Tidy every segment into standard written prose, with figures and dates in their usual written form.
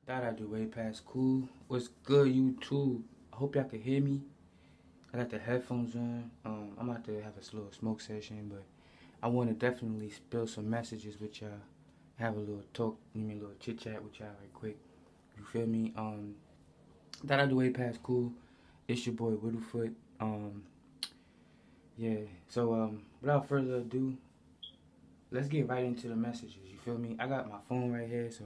Thought I'd do way past cool. What's good, YouTube? I hope y'all can hear me. I got the headphones on. I'm about to have a little smoke session, but I want to definitely spill some messages with y'all. Have a little talk, a little chit chat with y'all right quick. You feel me? Thought I'd do way past cool. It's your boy Whittlefoot. Yeah. So without further ado, let's get right into the messages. You feel me? I got my phone right here, so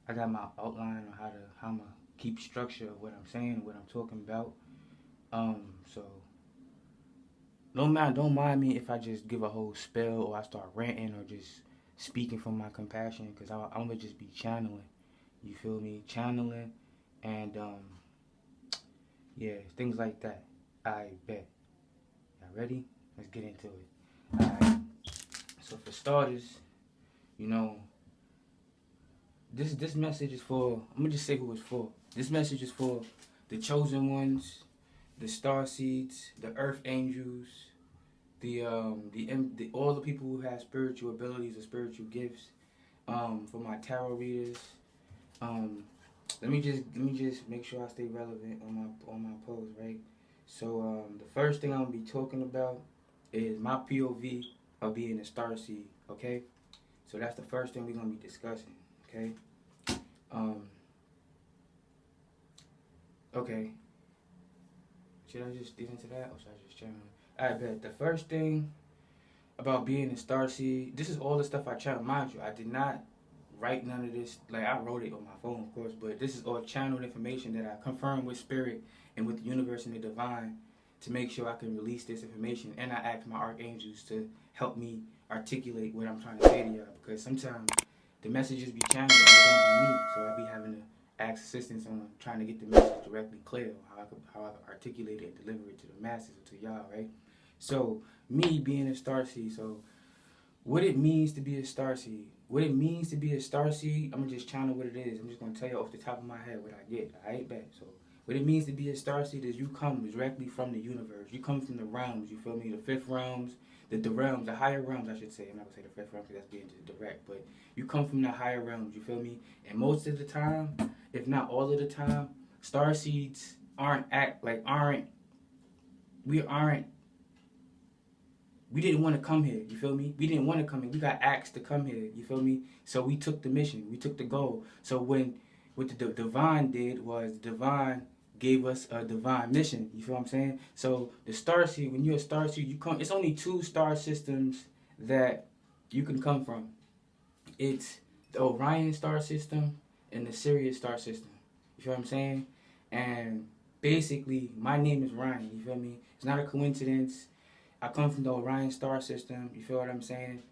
I got my outline on how I'm gonna keep structure of what I'm saying, what I'm talking about. So don't mind me if I just give a whole spell or I start ranting or just speaking from my compassion, because I'm gonna just be channeling. You feel me? Channeling and yeah, things like that. I bet. Y'all ready? Let's get into it. Alright. So for starters, you know, this message is for, I'm gonna just say who it's for. This message is for the chosen ones, the starseeds, the earth angels, the all the people who have spiritual abilities or spiritual gifts. For my tarot readers. Let me just make sure I stay relevant on my post, right? So the first thing I'm gonna be talking about is my POV of being a starseed. Okay, so that's the first thing we're gonna be discussing. Okay. Okay. Should I just get into that, or should I just channel it? I bet the first thing about being a starseed. This is all the stuff I channeled. Mind you, I did not write none of this. Like, I wrote it on my phone, of course, but this is all channeled information that I confirmed with spirit and with the universe and the divine to make sure I can release this information. And I asked my archangels to help me articulate what I'm trying to say to y'all, because sometimes the messages be channeled and they don't be me, so I be having to ask assistance on trying to get the message directly clear, how I could articulate it and deliver it to the masses or to y'all, right? So me being a starseed, so what it means to be a starseed. What it means to be a starseed, I'm gonna just channel what it is. I'm just gonna tell you off the top of my head what I get. Alright, bet. So what it means to be a starseed is you come directly from the universe. You come from the realms, you feel me? The fifth realms, the realms, the higher realms, I should say. I'm not gonna say the fifth realm because that's being direct, but you come from the higher realms, you feel me? And most of the time, if not all of the time, starseeds we didn't want to come here, you feel me? We didn't want to come here. We got asked to come here, you feel me? So we took the mission, we took the goal. So what the divine did was the divine gave us a divine mission, you feel what I'm saying? So the starseed, when you're a starseed, you come, it's only 2 star systems that you can come from. It's the Orion star system and the Sirius star system, you feel what I'm saying? And basically, my name is Ryan, you feel me? It's not a coincidence. I come from the Orion star system, you feel what I'm saying?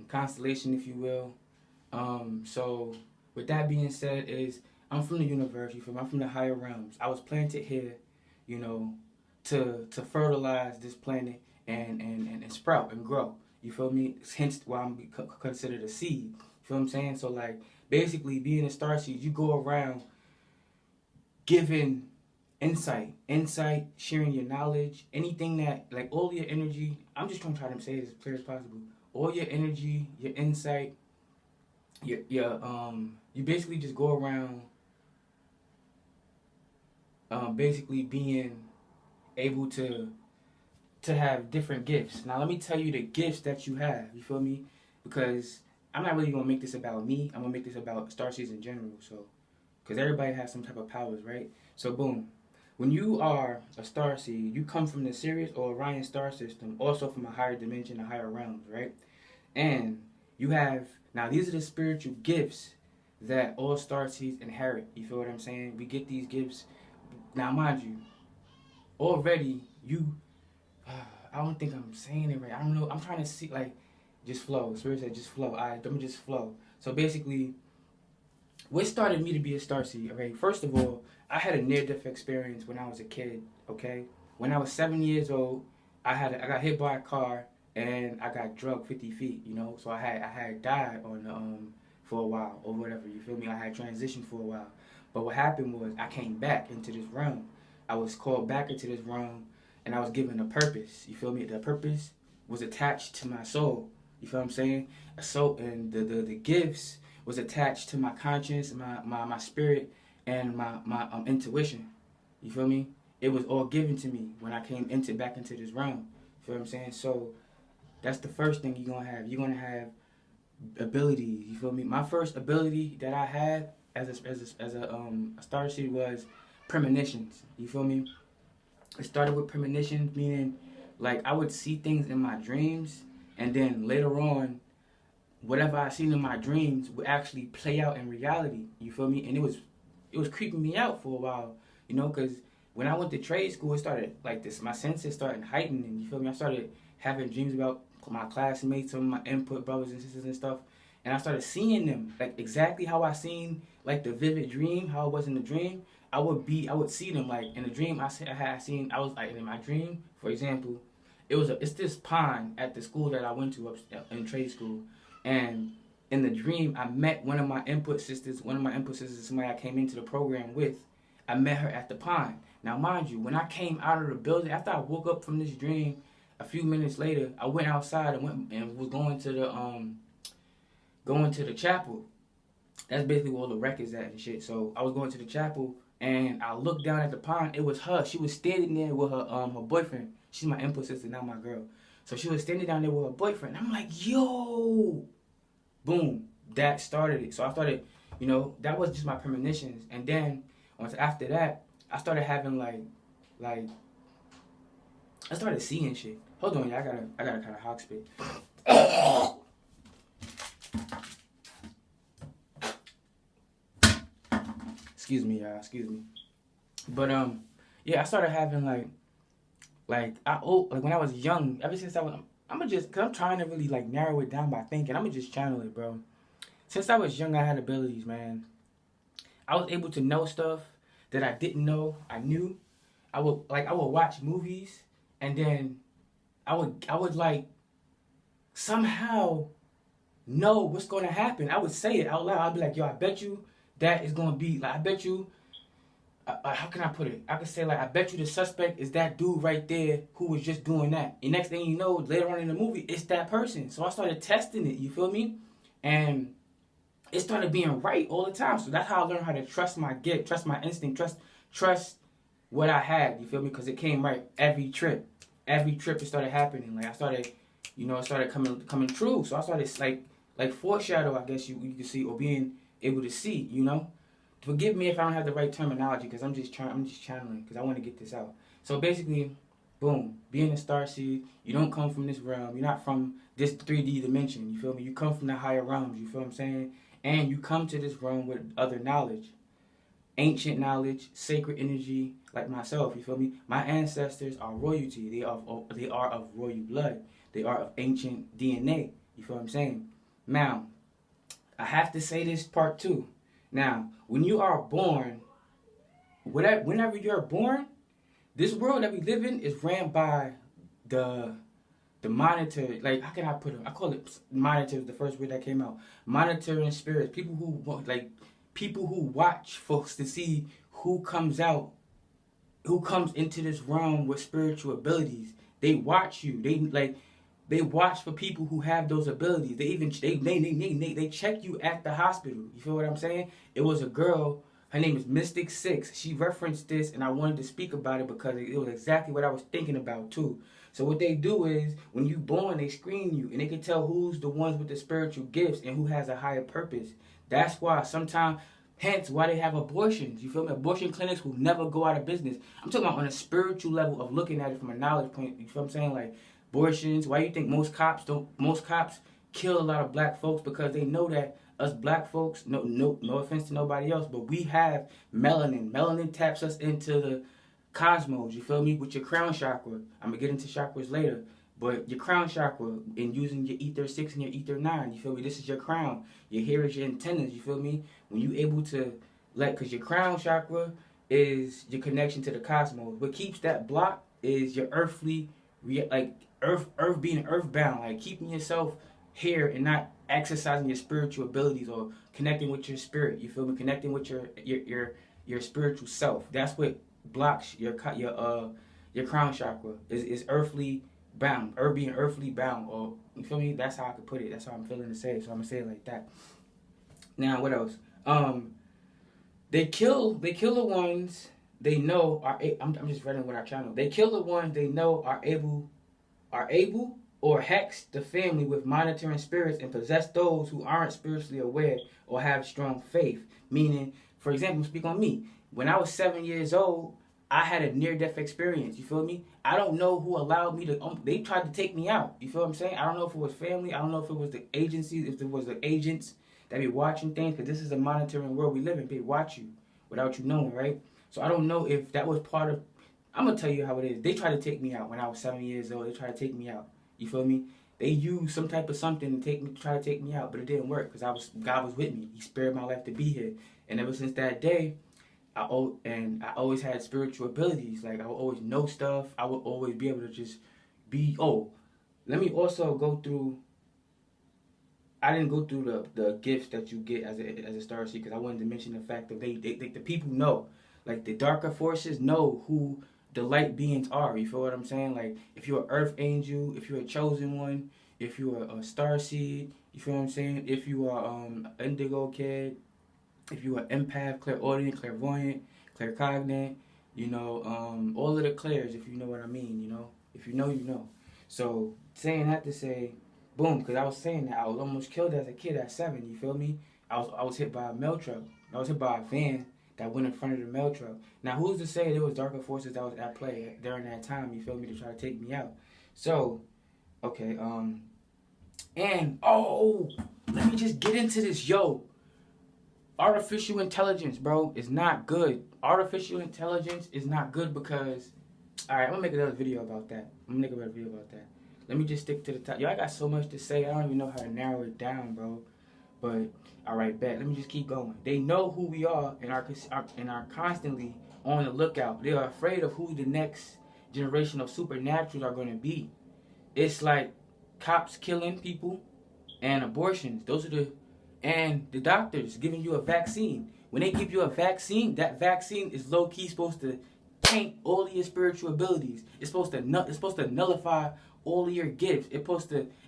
Constellation, if you will. So with that being said, I'm from the universe, you feel me? I'm from the higher realms. I was planted here, you know, to fertilize this planet and sprout and grow. You feel me? Hence why I'm considered a seed. You feel what I'm saying? So like basically being a starseed, you go around giving insight, sharing your knowledge, anything that, like, all your energy. I'm just trying to say it as clear as possible. All your energy, your insight, you basically just go around, basically being able to have different gifts. Now let me tell you the gifts that you have. You feel me? Because I'm not really gonna make this about me. I'm gonna make this about starseeds in general. So, because everybody has some type of powers, right? So boom. When you are a starseed, you come from the Sirius or Orion star system, also from a higher dimension, a higher realms, right? And you have, now these are the spiritual gifts that all starseeds inherit. You feel what I'm saying? We get these gifts. Now mind you, already I don't think I'm saying it right. I don't know. I'm trying to see, like, just flow. Spirit said just flow. Alright, let me just flow. So basically, what started me to be a starseed, okay? First of all, I had a near-death experience when I was a kid, okay? When I was 7 years old, I got hit by a car and I got drugged 50 feet, you know? So I had died on for a while or whatever, you feel me? I had transitioned for a while. But what happened was I came back into this realm. I was called back into this realm and I was given a purpose, you feel me? The purpose was attached to my soul. You feel what I'm saying? So, and the gifts was attached to my conscience, my spirit, and my intuition. You feel me? It was all given to me when I came back into this realm. You feel what I'm saying? So that's the first thing you're gonna have. You're gonna have abilities. You feel me? My first ability that I had as a starseed was premonitions. You feel me? It started with premonitions, meaning like I would see things in my dreams, and then later on, whatever I seen in my dreams would actually play out in reality. You feel me? And it was creeping me out for a while, you know, because when I went to trade school, it started like this. My senses started heightening. You feel me? I started having dreams about my classmates, some of my input brothers and sisters and stuff, and I started seeing them like exactly how I seen like the vivid dream, how it was in the dream. I would see them like in the dream. I was like in my dream, for example, it's this pond at the school that I went to up in trade school, and in the dream I met one of my input sisters, somebody I came into the program with. I met her at the pond. Now, mind you, when I came out of the building, after I woke up from this dream, a few minutes later, I went outside and was going to the chapel. That's basically where all the records at and shit. So I was going to the chapel and I looked down at the pond. It was her. She was standing there with her boyfriend. She's my input sister, not my girl. So she was standing down there with her boyfriend. I'm like, yo, boom, that started it. So I started, you know, that was just my premonitions. And then after that, I started having like I started seeing shit. Hold on, yeah, I gotta kind of hog spit. Excuse me, y'all. Excuse me. But yeah, I started having like when I was young. Ever since cause I'm trying to really like narrow it down by thinking. I'ma just channel it, bro. Since I was young, I had abilities, man. I was able to know stuff that I didn't know I knew. I would watch movies and then I would like somehow know what's gonna happen. I would say it out loud. I'd be like, yo, I bet you that is gonna be like, I bet you how can I put it? I could say like, I bet you the suspect is that dude right there who was just doing that. And next thing you know, later on in the movie, it's that person. So I started testing it, you feel me? And it started being right all the time. So that's how I learned how to trust my gift, trust my instinct, trust what I had, you feel me? Because it came right every trip. Every trip it started happening. Like I started, you know, it started coming true. So I started like foreshadow, I guess you could see, or being able to see, you know? Forgive me if I don't have the right terminology, because I'm just channeling, because I want to get this out. So basically, boom, being a starseed, you don't come from this realm. You're not from this 3D dimension, you feel me? You come from the higher realms, you feel what I'm saying? And you come to this realm with other knowledge. Ancient knowledge, sacred energy, like myself, you feel me? My ancestors are royalty. They are of royal blood. They are of ancient DNA, you feel what I'm saying? Now, I have to say this part too. Now, when you are born, whenever you're born, this world that we live in is ran by the monitor. Like, how can I put it? I call it monitors. The first word that came out, monitoring spirits. People who watch folks to see who comes into this realm with spiritual abilities. They watch you. They watch for people who have those abilities. They check you at the hospital. You feel what I'm saying? It was a girl. Her name is Mystic Six. She referenced this, and I wanted to speak about it because it was exactly what I was thinking about too. So what they do is, when you born, they screen you, and they can tell who's the ones with the spiritual gifts and who has a higher purpose. That's why sometimes, hence why they have abortions. You feel me? Abortion clinics will never go out of business. I'm talking about on a spiritual level of looking at it from a knowledge point. You feel what I'm saying? Like, abortions. Why you think most cops kill a lot of black folks? Because they know that us black folks, no offense to nobody else, but we have melanin. Melanin taps us into the cosmos, you feel me? With your crown chakra. I'm gonna get into chakras later. But your crown chakra, and using your ether 6 and your ether 9, you feel me? This is your crown. Your hair is your antennas, you feel me? When you able to because your crown chakra is your connection to the cosmos. What keeps that block is your earthly, earth being earthbound, like keeping yourself here and not exercising your spiritual abilities or connecting with your spirit, you feel me? Connecting with your spiritual self. That's what blocks your crown chakra is earthly bound, or being earthly bound, or you feel me? That's how I could put it. That's how I'm feeling to say it. So I'm gonna say it like that. Now, what else? They kill the ones they know are. I'm just running with our channel. They kill the ones they know are able or hex the family with monitoring spirits and possess those who aren't spiritually aware or have strong faith. Meaning, for example, speak on me. When I was 7 years old, I had a near-death experience. You feel me? I don't know who allowed me to. They tried to take me out. You feel what I'm saying? I don't know if it was family. I don't know if it was the agencies, if it was the agents that be watching things. Because this is a monitoring world we live in. They watch you without you knowing, right? So I don't know if that was part of. I'm gonna tell you how it is. They tried to take me out when I was 7 years old. They tried to take me out. You feel me? They used some type of something to try to take me out, but it didn't work because God was with me. He spared my life to be here, and ever since that day, I always had spiritual abilities. Like I would always know stuff. I would always be able to just be. Oh, let me also go through. I didn't go through the gifts that you get as a starseed because I wanted to mention the fact that the people know, like the darker forces know who the light beings are. You feel what I'm saying? Like if you're an earth angel, if you're a chosen one, if you're a starseed, you feel what I'm saying? If you are indigo kid, if you are empath, clairaudient, clairvoyant, claircognate, you know, all of the clairs, if you know what I mean, you know. If you know, you know. So saying that to say, boom, because I was saying that I was almost killed as a kid at 7, you feel me? I was hit by a mail truck. I was hit by a van that went in front of the mail truck. Now, who's to say there was darker forces that was at play during that time, you feel me, to try to take me out? So, okay, and, oh, let me just get into this, yo. Artificial intelligence, bro, is not good. Artificial intelligence is not good because, all right, I'm going to make another video about that. Let me just stick to the top. Yo, I got so much to say. I don't even know how to narrow it down, bro. But, all right, bet. Let me just keep going. They know who we are and are constantly on the lookout. They are afraid of who the next generation of supernaturals are going to be. It's like cops killing people and abortions. And the doctors giving you a vaccine. When they give you a vaccine, that vaccine is low-key supposed to taint all of your spiritual abilities. It's supposed to nullify all of your gifts. It's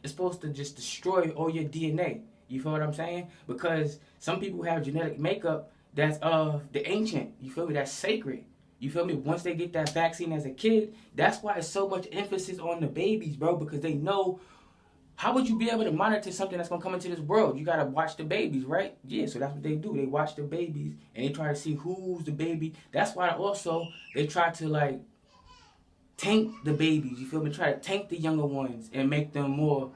supposed to just destroy all your DNA. You feel what I'm saying? Because some people have genetic makeup that's of the ancient. You feel me? That's sacred. You feel me? Once they get that vaccine as a kid, that's why it's so much emphasis on the babies, bro, because they know. How would you be able to monitor something that's going to come into this world? You got to watch the babies, right? Yeah, so that's what they do. They watch the babies, and they try to see who's the baby. That's why also they try to, like, tank the babies, you feel me? Try to tank the younger ones and make them more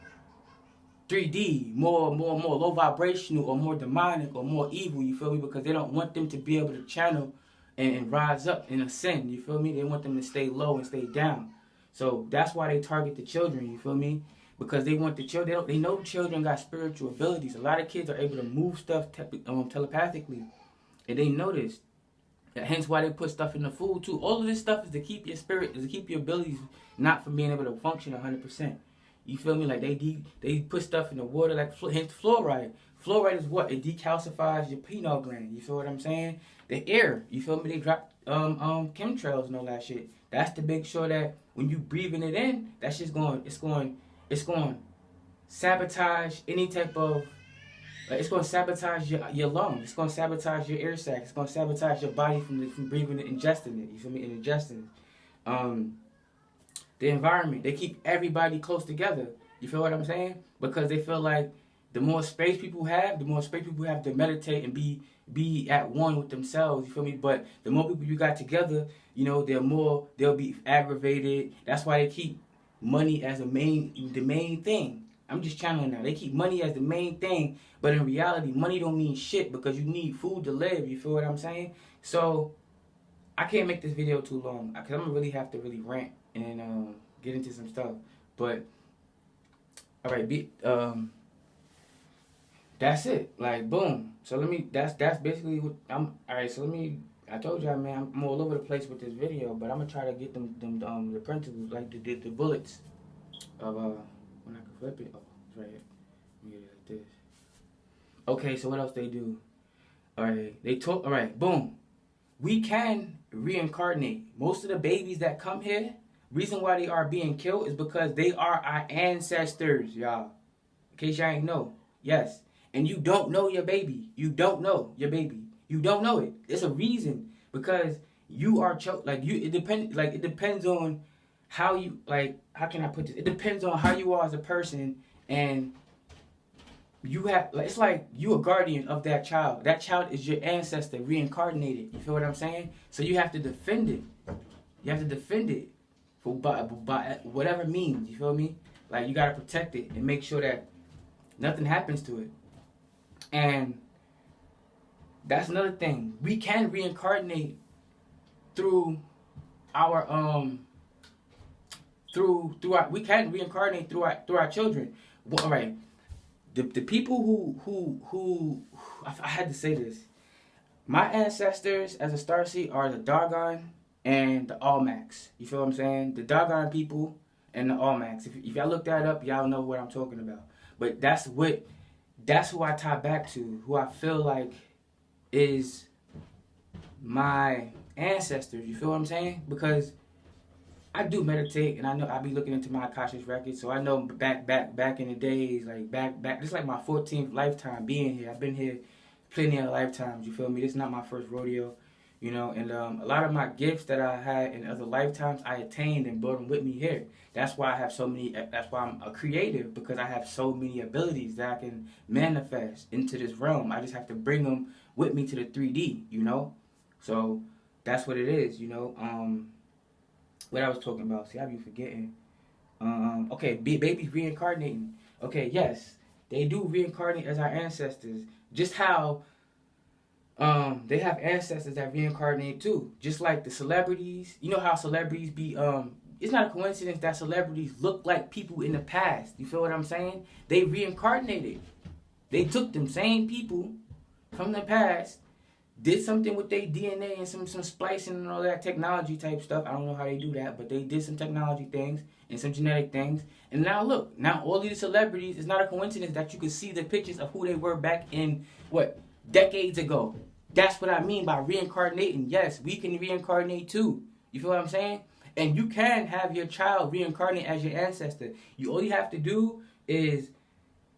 3D, more low vibrational or more demonic or more evil, you feel me? Because they don't want them to be able to channel and rise up and ascend, you feel me? They want them to stay low and stay down. So that's why they target the children, you feel me? Because they want the children, they know children got spiritual abilities. A lot of kids are able to move stuff telepathically. And they know this. Hence why they put stuff in the food too. All of this stuff is to keep your spirit, is to keep your abilities not from being able to function 100%. You feel me? Like they put stuff in the water, like hence fluoride. Fluoride is what? It decalcifies your pineal gland. You feel what I'm saying? The air. You feel me? They drop chemtrails and all that shit. That's to make sure that when you breathing it in, that shit's going to sabotage any type of, it's going to sabotage your lungs. It's going to sabotage your air sac. It's going to sabotage your body from breathing it, ingesting it. You feel me? And ingesting it. The environment. They keep everybody close together. You feel what I'm saying? Because they feel like the more space people have, to meditate and be at one with themselves. You feel me? But the more people you got together, you know, they'll be aggravated. That's why they keep money as the main thing. I'm just channeling now. They keep money as the main thing, but in reality, money don't mean shit because you need food to live. You feel what I'm saying? So I can't make this video too long because I'm gonna really have to rant and get into some stuff. But all right, that's it. Like boom. So that's basically what I'm. All right. So I told y'all, man, I'm all over the place with this video, but I'm gonna try to get the principles, like the bullets of when I can flip it. Oh, it's right here. Let me get it like this. Okay, so what else they do? All right, boom. We can reincarnate. Most of the babies that come here, Reason why they are being killed is because they are our ancestors, y'all. In case y'all ain't know. Yes. And you don't know your baby. You don't know your baby. You don't know it. It's a reason. Because you are it depends on how you, like, how can I put this? It depends on how you are as a person, and you have, like, it's like you a guardian of that child. That child is your ancestor reincarnated. You feel what I'm saying? So you have to defend it. You have to defend it by whatever means. You feel me? Like, you gotta protect it and make sure that nothing happens to it. And that's another thing. We can reincarnate through our we can reincarnate through our children. Well, all right. The people who I had to say this. My ancestors as a starseed are the Dogon and the Almacs. You feel what I'm saying? The Dogon people and the Almacs. If y'all look that up, y'all know what I'm talking about. But that's who I tie back to, who I feel like is my ancestors. You feel what I'm saying? Because I do meditate, and I know I be looking into my Akashic records, so I know back in the days, like back. This is like my 14th lifetime being here. I've been here plenty of lifetimes. You feel me? This is not my first rodeo, you know. And a lot of my gifts that I had in other lifetimes, I attained and brought them with me here. That's why I have so many. That's why I'm a creative, because I have so many abilities that I can manifest into this realm. I just have to bring them with me to the 3D, you know. So that's what it is, you know. What I was talking about. See, I be forgetting. Okay, babies reincarnating. Okay, yes, they do reincarnate as our ancestors. Just how they have ancestors that reincarnate too. Just like the celebrities. You know how celebrities be it's not a coincidence that celebrities look like people in the past. You feel what I'm saying? They reincarnated. They took them same people from the past, did something with their DNA and some splicing and all that technology type stuff. I don't know how they do that, but they did some technology things and some genetic things. And now look, now all these celebrities, it's not a coincidence that you can see the pictures of who they were back in, decades ago. That's what I mean by reincarnating. Yes, we can reincarnate too. You feel what I'm saying? And you can have your child reincarnate as your ancestor. All you have to do is,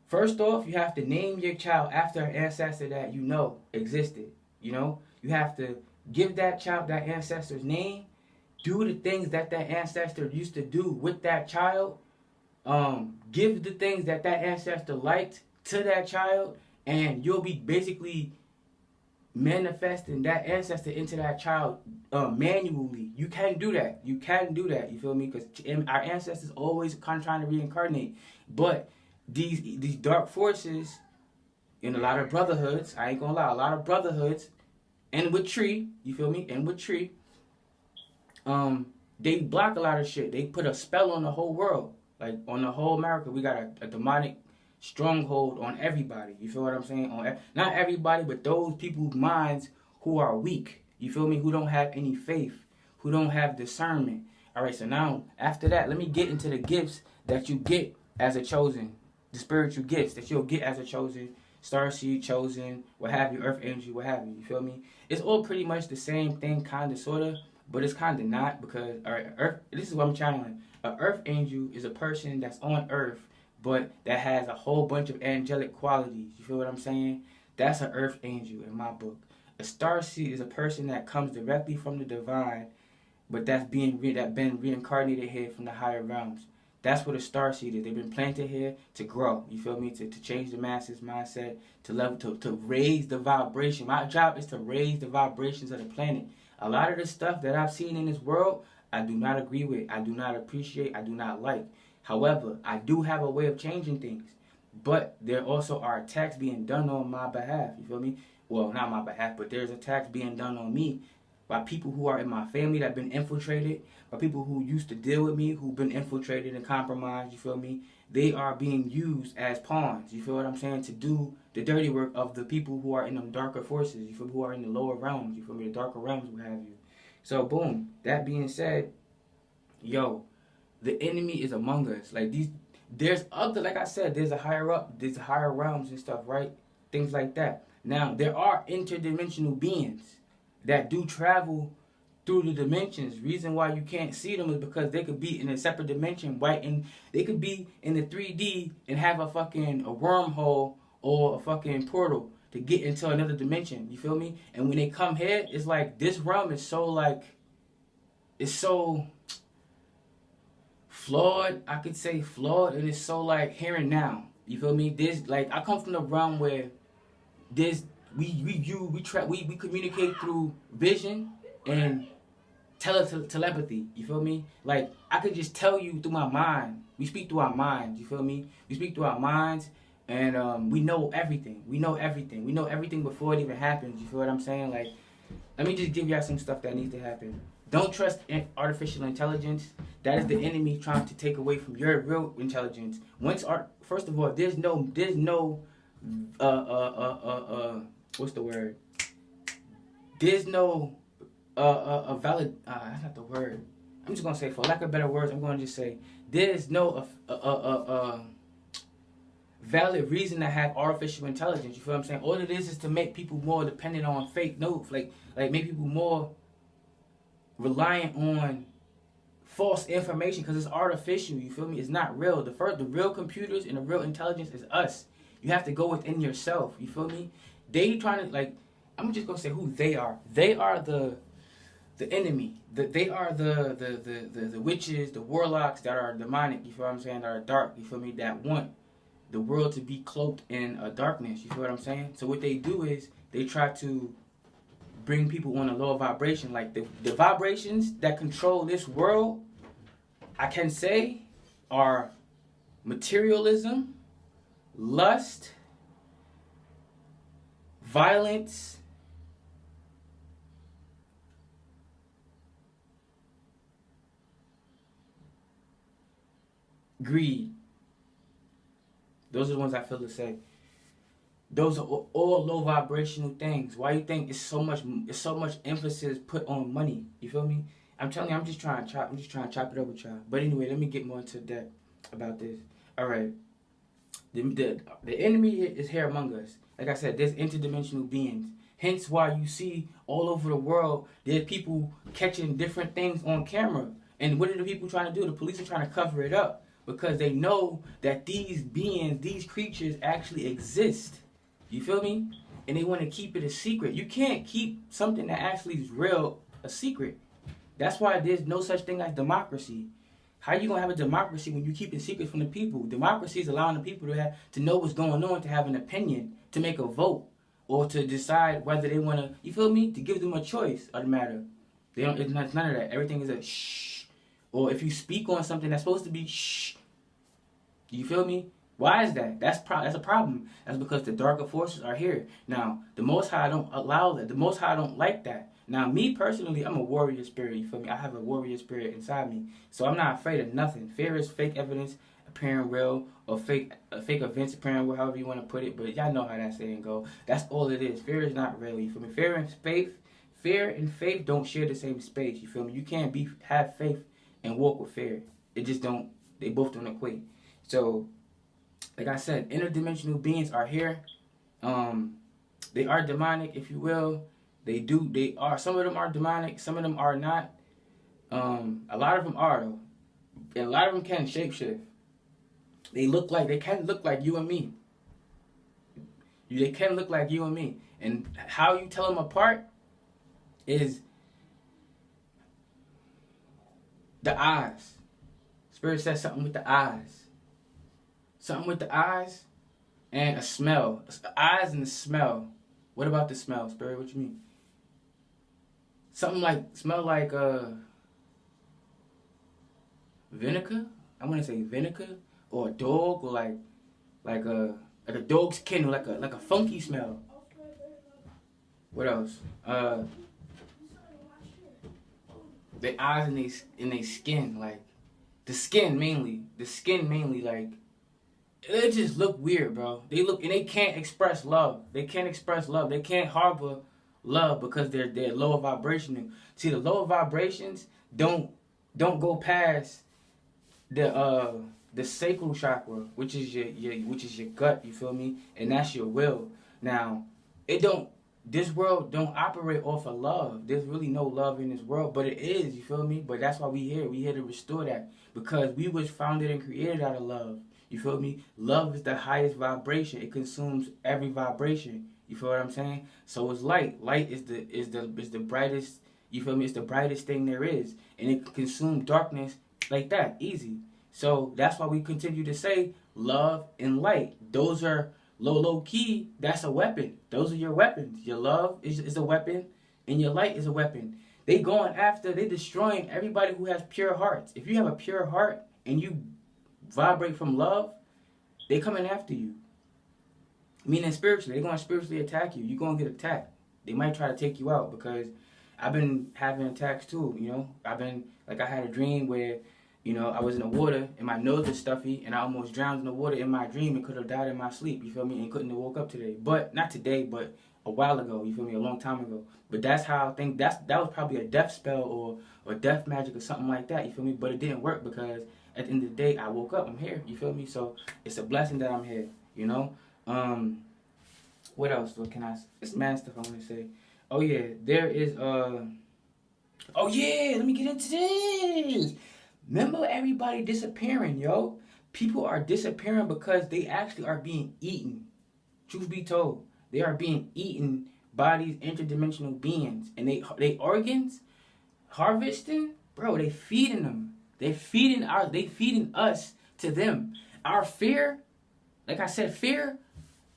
first off, you have to name your child after an ancestor that you know existed. You know, you have to give that child that ancestor's name, do the things that ancestor used to do with that child, give the things that ancestor liked to that child, and you'll be basically manifesting that ancestor into that child manually. You can do that. You can do that. You feel me? Because our ancestors always kind of trying to reincarnate, but these dark forces in a lot of brotherhoods, I ain't gonna lie, a lot of brotherhoods, and with Tree, you feel me? And with Tree, they block a lot of shit. They put a spell on the whole world, like on the whole America. We got a demonic stronghold on everybody. You feel what I'm saying? Not everybody, but those people's minds who are weak. You feel me? Who don't have any faith, who don't have discernment. All right. So now after that, let me get into the gifts that you get as a chosen, the spiritual gifts that you'll get as a chosen. Starseed, chosen, what have you, Earth Angel, what have you. You feel me? It's all pretty much the same thing, kind of, sort of, but it's kind of not, because, all right, this is what I'm channeling. An Earth Angel is a person that's on Earth, but that has a whole bunch of angelic qualities. You feel what I'm saying? That's an Earth Angel in my book. A Starseed is a person that comes directly from the divine, but that's been reincarnated here from the higher realms. That's what a starseed is. They've been planted here to grow. You feel me? To change the masses' mindset, to raise the vibration. My job is to raise the vibrations of the planet. A lot of the stuff that I've seen in this world, I do not agree with. I do not appreciate. I do not like. However, I do have a way of changing things. But there also are attacks being done on my behalf. You feel me? Well, not my behalf, but there's attacks being done on me by people who are in my family that have been infiltrated, by people who used to deal with me, who've been infiltrated and compromised, you feel me? They are being used as pawns, you feel what I'm saying, to do the dirty work of the people who are in them darker forces, you feel me, who are in the lower realms, you feel me, the darker realms, what have you. So, boom, that being said, yo, the enemy is among us. Like, there's other, like I said, there's a higher up, there's higher realms and stuff, right? Things like that. Now, there are interdimensional beings that do travel through the dimensions. Reason why you can't see them is because they could be in a separate dimension, right? And they could be in the 3D and have a wormhole or a fucking portal to get into another dimension. You feel me? And when they come here, it's like this realm is so like, it's so flawed. I could say flawed, and it's so like here and now. You feel me? This like I come from the realm where this we communicate through vision and telepathy. You feel me? Like I could just tell you through my mind. We speak through our minds. You feel me? We speak through our minds, and we know everything. We know everything. We know everything before it even happens. You feel what I'm saying? Like, let me just give y'all some stuff that needs to happen. Don't trust artificial intelligence. That is the enemy trying to take away from your real intelligence. First of all, there's no what's the word? There's no a valid that's not the word. I'm just gonna say, for lack of better words, I'm gonna just say there's no valid reason to have artificial intelligence. You feel what I'm saying? All it is to make people more dependent on fake news, like make people more reliant on false information because it's artificial. You feel me? It's not real. The real computers and the real intelligence is us. You have to go within yourself. You feel me? They trying to like. I'm just gonna say who they are. They are the enemy. They are the witches, the warlocks that are demonic. You feel what I'm saying? That are dark. You feel me? That want the world to be cloaked in darkness. You feel what I'm saying? So what they do is they try to bring people on a lower vibration. Like the vibrations that control this world, I can say, are materialism, lust, violence, greed. Those are the ones I feel to say. Those are all low vibrational things. Why you think it's so much emphasis put on money? You feel me? I'm telling you, I'm just trying to chop it up with y'all. But anyway, let me get more into depth about this. All right. The enemy is here among us. Like I said, there's interdimensional beings. Hence why you see all over the world there's people catching different things on camera. And what are the people trying to do? The police are trying to cover it up because they know that these beings, these creatures actually exist. You feel me? And they want to keep it a secret. You can't keep something that actually is real a secret. That's why there's no such thing as democracy. How you gonna have a democracy when you keep it secret from the people? Democracy is allowing the people to know what's going on, to have an opinion, to make a vote, or to decide whether they want to. You feel me? To give them a choice of the matter. They don't. It's none of that. Everything is a shh. Or if you speak on something that's supposed to be shh. You feel me? Why is that? That's a problem. That's because the darker forces are here. Now, the Most High don't allow that. The Most High don't like that. Now, me personally, I'm a warrior spirit. You feel me? I have a warrior spirit inside me. So I'm not afraid of nothing. Fear is fake evidence appearing real, or fake events appearing real, however you want to put it. But y'all know how that saying go. That's all it is. Fear is not real. You feel me? Fear and faith don't share the same space. You feel me? You can't have faith and walk with fear. It just don't. They both don't equate. So, like I said, interdimensional beings are here. They are demonic, if you will. They are. Some of them are demonic. Some of them are not. A lot of them are though, and a lot of them can shapeshift. They can look like you and me. They can look like you and me. And how you tell them apart is the eyes. Spirit says something with the eyes. Something with the eyes and a smell. The eyes and the smell. What about the smell, Spirit? What you mean? Something smell like vinegar. I want to say vinegar, or a dog, or like a dog's skin, or like a funky smell. What else? The eyes and they skin, like the skin mainly, like. They just look weird, bro. They can't express love. They can't harbor love because they're lower vibrational. See, the lower vibrations don't go past the sacral chakra, which is your gut. You feel me? And that's your will. Now, it don't. this world don't operate off of love. There's really no love in this world, but it is, you feel me? But that's why we here. We here to restore that because we was founded and created out of love. You feel me? Love is the highest vibration. It consumes every vibration. You feel what I'm saying? So it's light. Light is the brightest. You feel me? It's the brightest thing there is, and it can consume darkness like that, easy. So that's why we continue to say love and light. Those are low key. That's a weapon. Those are your weapons. Your love is a weapon, and your light is a weapon. They going after. They destroying everybody who has pure hearts. If you have a pure heart and you vibrate from love, they coming after you. Meaning spiritually, they're going to spiritually attack you. You're going to get attacked. They might try to take you out because I've been having attacks too, you know. I had a dream where, you know, I was in the water and my nose was stuffy and I almost drowned in the water in my dream and could have died in my sleep, you feel me, and couldn't have woke up today. But, not today, but a while ago, you feel me, a long time ago. But that's how I think, that was probably a death spell or death magic or something like that, you feel me. But it didn't work because at the end of the day, I woke up, I'm here, you feel me. So, it's a blessing that I'm here, you know. What else? What can I say? It's mad stuff I want to say. Oh yeah, there is oh yeah, let me get into this. Remember everybody disappearing, yo. People are disappearing because they actually are being eaten. Truth be told, they are being eaten by these interdimensional beings, and they organs harvesting, bro. They feeding them. They feeding us to them. Our fear, like I said, fear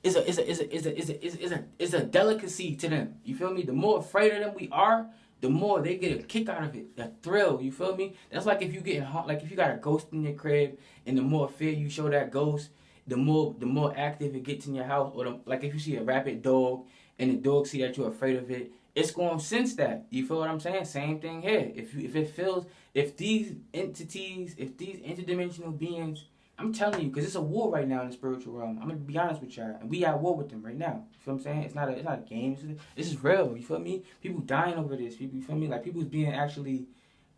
is a delicacy to them. You feel me? The more afraid of them we are, the more they get a kick out of it, a thrill. You feel me? That's like if you got a ghost in your crib, and the more fear you show that ghost, the more active it gets in your house. Or like if you see a rabid dog, and the dog see that you're afraid of it, it's gonna sense that. You feel what I'm saying? Same thing here. If these entities, if these interdimensional beings, I'm telling you, because it's a war right now in the spiritual realm. I'm going to be honest with y'all. And we at war with them right now. You feel what I'm saying? It's not a game. This is real. You feel me? People dying over this. People, you feel me? Like, people's being actually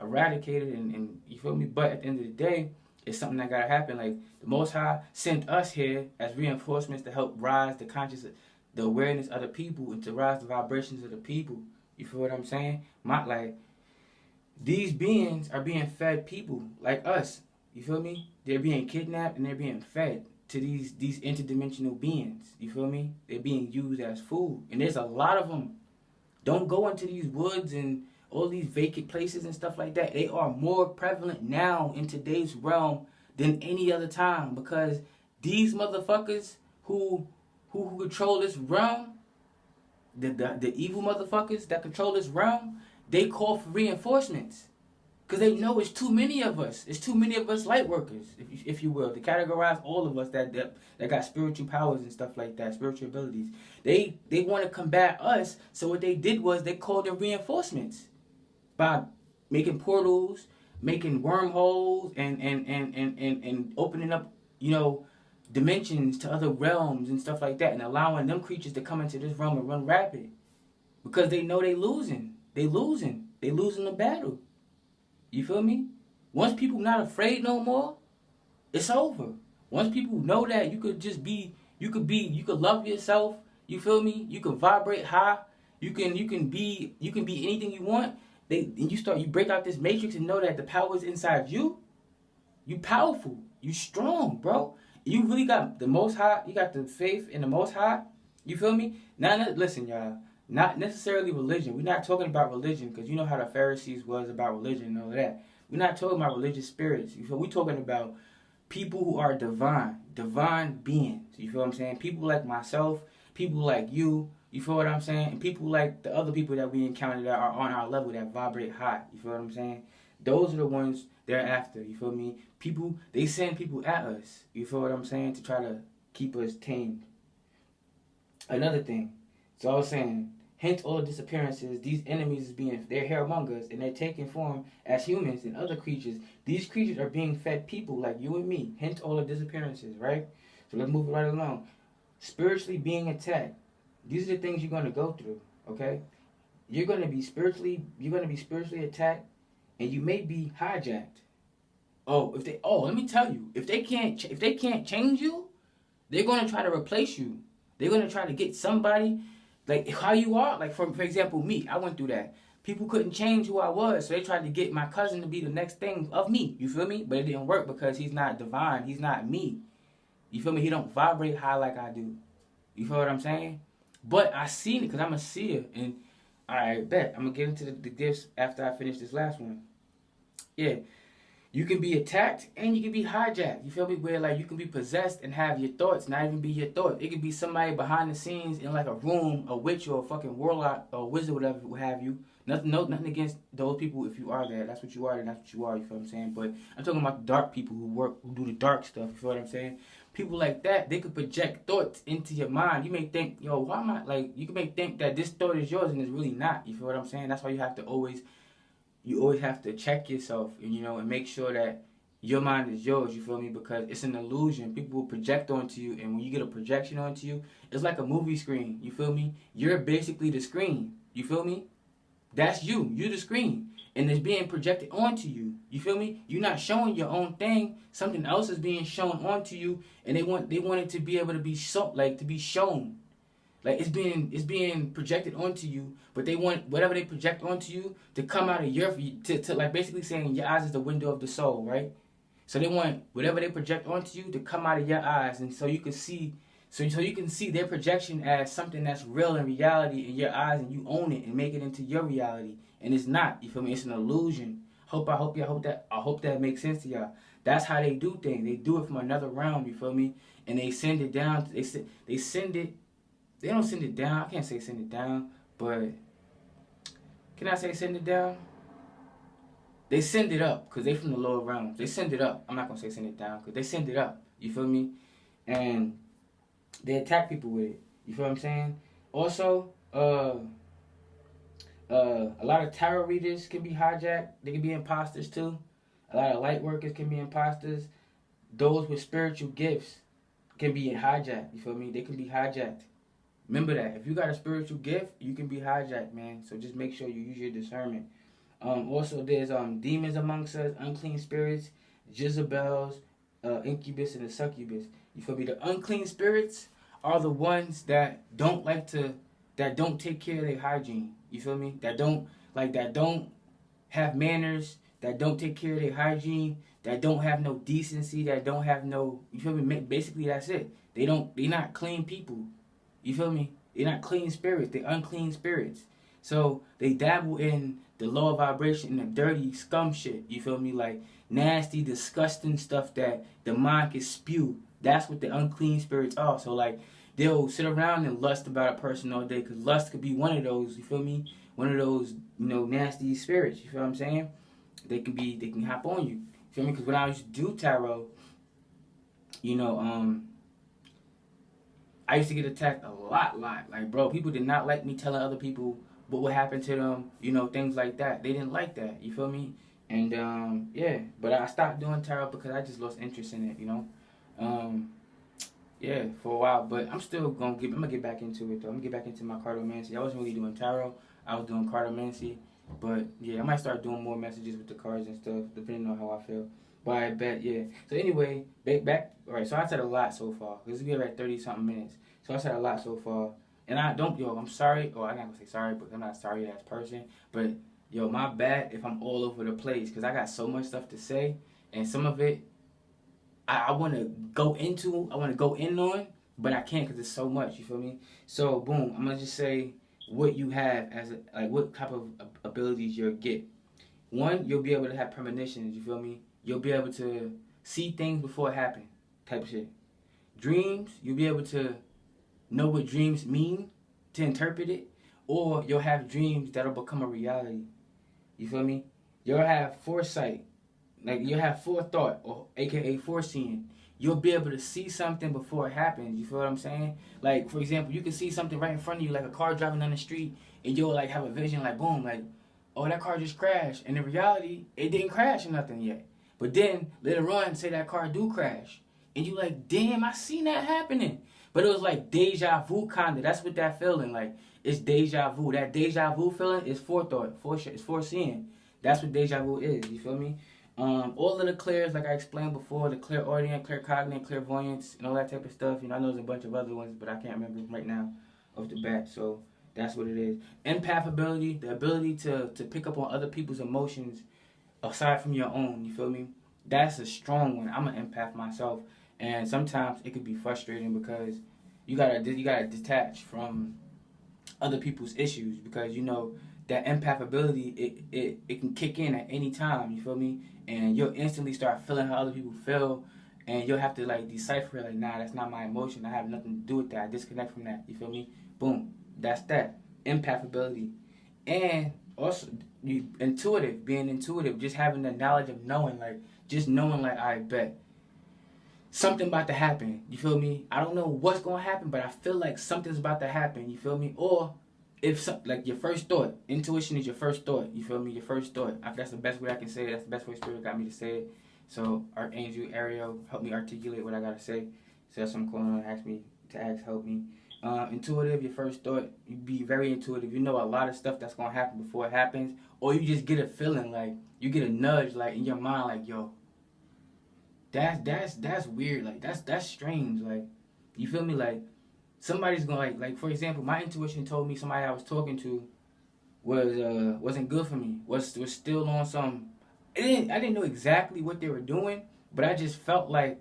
eradicated and you feel me? But at the end of the day, it's something that got to happen. Like, the Most High sent us here as reinforcements to help rise the consciousness, the awareness of the people, and to rise the vibrations of the people. You feel what I'm saying? These beings are being fed people like us. You feel me? They're being kidnapped and they're being fed to these interdimensional beings. You feel me? They're being used as food. And there's a lot of them. Don't go into these woods and all these vacant places and stuff like that. They are more prevalent now in today's realm than any other time because these motherfuckers who control this realm, the evil motherfuckers that control this realm, they call for reinforcements. Because they know it's too many of us. It's too many of us light workers, if you will, to categorize all of us that got spiritual powers and stuff like that, spiritual abilities. They want to combat us, so what they did was they called in reinforcements by making portals, making wormholes, and opening up, you know, dimensions to other realms and stuff like that, and allowing them creatures to come into this realm and run rapid. Because they know they losing. They losing the battle. You feel me? Once people not afraid no more, it's over. Once people know that you could love yourself, you feel me? You can vibrate high, you can be anything you want. You break out this matrix and know that the power is inside you. You powerful, you strong, bro. You really got the Most High, you got the faith in the Most High. You feel me? Now listen, y'all. Not necessarily religion. We're not talking about religion because you know how the Pharisees was about religion and all that. We're not talking about religious spirits. You feel? We're talking about people who are divine beings. You feel what I'm saying? People like myself, people like you. You feel what I'm saying? And people like the other people that we encounter that are on our level that vibrate high. You feel what I'm saying? Those are the ones they're after. You feel me? They send people at us. You feel what I'm saying? To try to keep us tamed. Another thing. So I was saying, hence all the disappearances, these enemies they're here among us, and they're taking form as humans and other creatures. These creatures are being fed people like you and me, hence all the disappearances, right? So let's move it right along. Spiritually being attacked. These are the things you're going to go through, okay? You're going to be spiritually attacked, and you may be hijacked. Let me tell you, if they can't change you, they're going to try to replace you. They're going to try to get somebody. like how you are. Like for example, me, I went through that. People couldn't change who I was, so they tried to get my cousin to be the next thing of me. You feel me? But it didn't work because he's not divine. He's not me. You feel me? He don't vibrate high like I do. You feel what I'm saying? But I seen it because I'm a seer. And I bet I'm gonna get into the gifts after I finish this last one. Yeah. You can be attacked and you can be hijacked. You feel me? Where like you can be possessed and have your thoughts not even be your thoughts. It could be somebody behind the scenes in like a room, a witch or a fucking warlock or a wizard, whatever, what have you. Nothing against those people. If you are there, that's what you are, and that's what you are. You feel what I'm saying? But I'm talking about the dark people who do the dark stuff. You feel what I'm saying? People like that, they could project thoughts into your mind. You may think, yo, why am I like? You may think that this thought is yours and it's really not. You feel what I'm saying? That's why you have to always have to check yourself, and and make sure that your mind is yours. You feel me? Because it's an illusion. People will project onto you, and when you get a projection onto you, it's like a movie screen. You feel me? You're basically the screen. You feel me? That's you. You're the screen. And it's being projected onto you. You feel me? You're not showing your own thing. Something else is being shown onto you, and they want it to be able to be to be shown. Like it's being projected onto you, but they want whatever they project onto you to come out of your to like basically saying your eyes is the window of the soul, right? So they want whatever they project onto you to come out of your eyes, and so you can see. So you can see their projection as something that's real in reality in your eyes, and you own it and make it into your reality. And it's not. You feel me? It's an illusion. I hope that makes sense to y'all. That's how they do things. They do it from another realm. You feel me? And they send it down. They send it. They don't send it down. I can't say send it down, but can I say send it down? They send it up because they from the lower realms. They send it up. I'm not gonna say send it down because they send it up. You feel me? And they attack people with it. You feel what I'm saying? Also, a lot of tarot readers can be hijacked. They can be imposters too. A lot of light workers can be imposters. Those with spiritual gifts can be hijacked. You feel me? They can be hijacked. Remember that. If you got a spiritual gift, you can be hijacked, man. So just make sure you use your discernment. Also, there's demons amongst us, unclean spirits, Jezebels, incubus, and the succubus. You feel me? The unclean spirits are the ones that don't take care of their hygiene. You feel me? That don't have manners, that don't take care of their hygiene, that don't have no decency, that don't have no, you feel me? Basically, that's it. They're not clean people. You feel me? They're not clean spirits. They're unclean spirits. So they dabble in the lower vibration and the dirty scum shit. You feel me? Like nasty, disgusting stuff that the mind can spew. That's what the unclean spirits are. So like they'll sit around and lust about a person all day, because lust could be one of those. You feel me? One of those nasty spirits. You feel what I'm saying? They can hop on you. You feel me? Because when I used to do tarot, I used to get attacked a lot. Like, bro, people did not like me telling other people what would happen to them, things like that. They didn't like that, you feel me? And, yeah, but I stopped doing tarot because I just lost interest in it, yeah, for a while. But I'm still I'm gonna get back into it, though. I'm gonna get back into my cartomancy. I wasn't really doing tarot. I was doing cartomancy. But, yeah, I might start doing more messages with the cards and stuff, depending on how I feel. But I bet, yeah. So anyway, back. All right, so I said a lot so far. Because we're at 30-something minutes. So I said a lot so far. And I'm sorry. I'm not going to say sorry, but I'm not sorry as person. But, my bad if I'm all over the place. Because I got so much stuff to say. And some of it, I want to go in on. But I can't because it's so much, you feel me? So, boom, I'm going to just say what you have what type of abilities you'll get. One, you'll be able to have premonitions, you feel me? You'll be able to see things before it happen, type of shit. Dreams, you'll be able to know what dreams mean, to interpret it, or you'll have dreams that'll become a reality. You feel me? You'll have foresight, like you'll have forethought, or aka foreseeing. You'll be able to see something before it happens. You feel what I'm saying? Like, for example, you can see something right in front of you, like a car driving down the street, and you'll like have a vision, like boom, like, oh, that car just crashed. And in reality, it didn't crash or nothing yet. But then later on, say that car do crash, and you like, damn, I seen that happening. But it was like deja vu kinda. That's what that feeling like. It's deja vu. That deja vu feeling is forethought, it's foreseeing. That's what deja vu is. You feel me? All of the clairs, like I explained before, the clairaudient, claircognate, clairvoyance, and all that type of stuff. I know there's a bunch of other ones, but I can't remember right now off the bat. So That's what it is. Empath ability, the ability to pick up on other people's emotions aside from your own. You feel me? That's a strong one. I'm an empath myself, and sometimes it could be frustrating because you gotta detach from other people's issues because you know that empath ability it can kick in at any time. You feel me? And you'll instantly start feeling how other people feel, and you'll have to like decipher it. Like, nah, that's not my emotion. I have nothing to do with that. I disconnect from that. You feel me? Boom. That's that empath ability, and also being intuitive, just having the knowledge of knowing, like just knowing, like I bet something about to happen. You feel me? I don't know what's gonna happen, but I feel like something's about to happen. You feel me? Or if some, like your first thought, intuition is your first thought. You feel me? Your first thought. That's the best way I can say it. That's the best way Spirit got me to say it. So Archangel Ariel help me articulate what I gotta say. So that's what I'm calling on. Ask me to ask, help me. Intuitive, your first thought. You be very intuitive. You know a lot of stuff that's gonna happen before it happens, or you just get a feeling like you get a nudge like in your mind, like yo, that's weird. Like that's strange. Like you feel me? Like somebody's gonna like for example, my intuition told me somebody I was talking to wasn't good for me. Was still on some. I didn't know exactly what they were doing, but I just felt like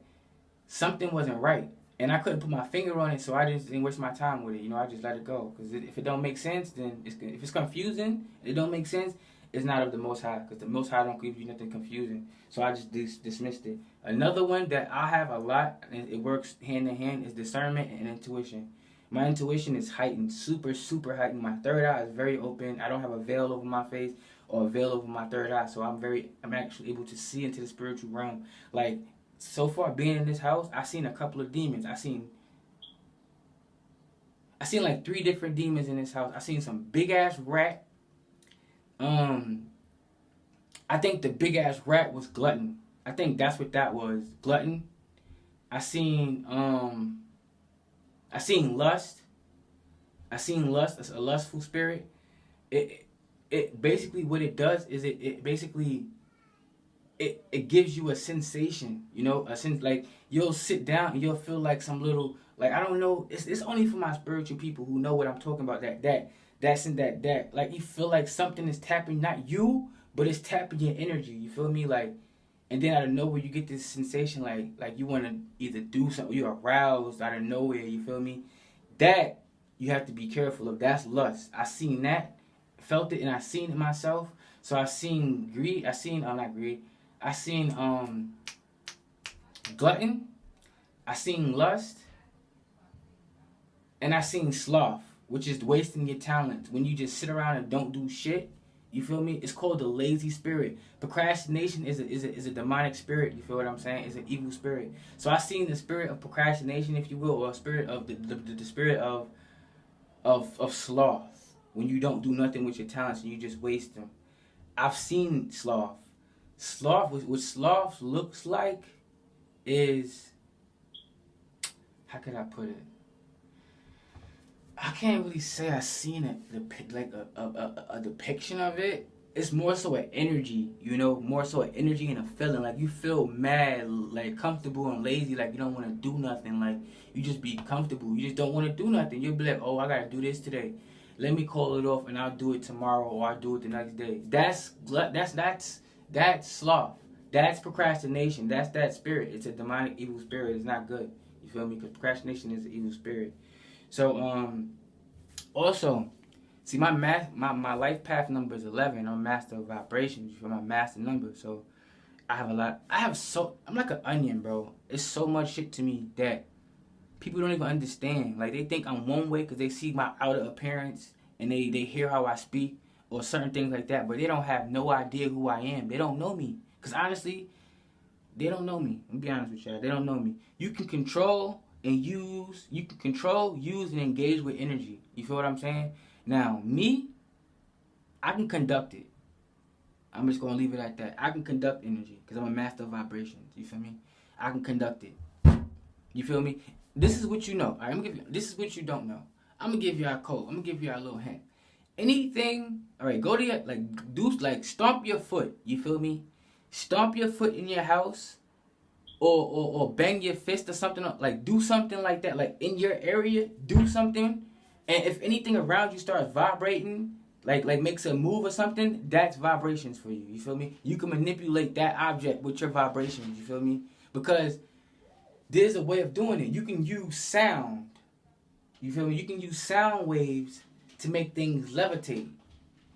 something wasn't right, and I couldn't put my finger on it, so I just didn't waste my time with it. You know, I just let it go because if it don't make sense, then if it's confusing, it don't make sense. It's not of the Most High because the Most High don't give you nothing confusing. So I just dismissed it. Another one that I have a lot, and it works hand in hand, is discernment and intuition. My intuition is heightened, super, super heightened. My third eye is very open. I don't have a veil over my face or a veil over my third eye, so I'm actually able to see into the spiritual realm. Like so far, being in this house, I've seen a couple of demons. I seen like 3 different demons in this house. I seen some big ass rat. I think the big ass rat was Glutton. I think that's what that was. Glutton. I seen lust. I seen lust. It's a lustful spirit. It basically what it does is it basically it gives you a sensation, you know, a sense like you'll sit down and you'll feel like some little like I don't know. It's only for my spiritual people who know what I'm talking about. That like you feel like something is tapping not you, but it's tapping your energy. You feel me? Like, and then out of nowhere you get this sensation like you want to either do something, you're aroused out of nowhere. You feel me? That you have to be careful of. That's lust. I seen that, felt it, and I seen it myself. So I seen greed. I seen not greed. I seen glutton. I seen lust, and I seen sloth, which is wasting your talent when you just sit around and don't do shit. You feel me? It's called the lazy spirit. Procrastination is a demonic spirit. You feel what I'm saying? It's an evil spirit. So I seen the spirit of procrastination, if you will, or a spirit of the spirit of sloth. When you don't do nothing with your talents and you just waste them. I've seen sloth. What sloth looks like is, how could I put it? I can't really say I seen it, like a depiction of it. It's more so an energy, you know, more so an energy and a feeling. Like you feel mad, like comfortable and lazy, like you don't want to do nothing. Like you just be comfortable. You just don't want to do nothing. You'll be like, oh, I gotta do this today. Let me call it off and I'll do it tomorrow or I'll do it the next day. That's sloth. That's procrastination. That's that spirit. It's a demonic evil spirit. It's not good. You feel me? Because procrastination is an evil spirit. So also, see my life path number is 11. I'm a master of vibrations. You feel my master number. So I have a lot. I'm like an onion, bro. It's so much shit to me that people don't even understand. Like they think I'm one way because they see my outer appearance and they hear how I speak or certain things like that, but they don't have no idea who I am. They don't know me. Because honestly, they don't know me. I'm gonna be honest with y'all. They don't know me. You can control, use, and engage with energy. You feel what I'm saying? Now, me, I can conduct it. I'm just going to leave it at that. I can conduct energy because I'm a master of vibrations. You feel me? I can conduct it. You feel me? This is what you know. All right, this is what you don't know. I'm going to give you a code. I'm going to give you a little hint. Anything, all right, go to your, stomp your foot. You feel me? Stomp your foot in your house. Or bang your fist or something, like do something like that, like in your area, do something, And if anything around you starts vibrating, like makes a move or something, that's vibrations for you. You feel me? You can manipulate that object with your vibrations. You feel me? Because there's a way of doing it. You can use sound. You feel me? You can use sound waves to make things levitate.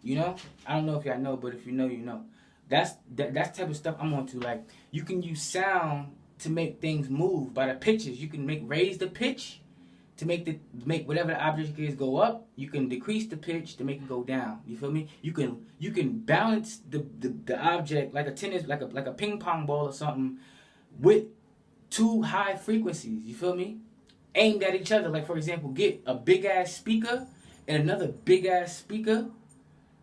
You know? I don't know if y'all know, but if you know, you know. That's type of stuff I'm on to. Like, you can use sound to make things move by the pitches. You can raise the pitch to make whatever the object is go up. You can decrease the pitch to make it go down. You feel me? You can balance the object like a tennis, like a ping pong ball or something, with two high frequencies. You feel me? Aimed at each other. Like, for example, get a big ass speaker and another big ass speaker,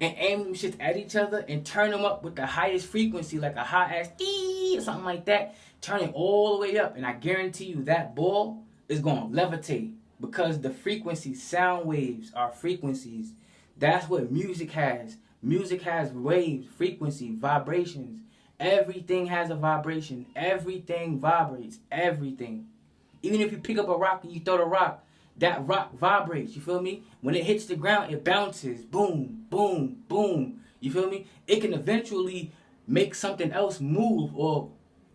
and aim them shits at each other and turn them up with the highest frequency, like a high ass dee or something like that. Turn it all the way up, and I guarantee you that ball is gonna levitate, because the frequencies, sound waves are frequencies. That's what music has. Music has waves, frequency, vibrations. Everything has a vibration. Everything vibrates. Everything. Even if you pick up a rock and you throw the rock, that rock vibrates. You feel me? When it hits the ground, it bounces. Boom, boom, boom. You feel me? It can eventually make something else move, or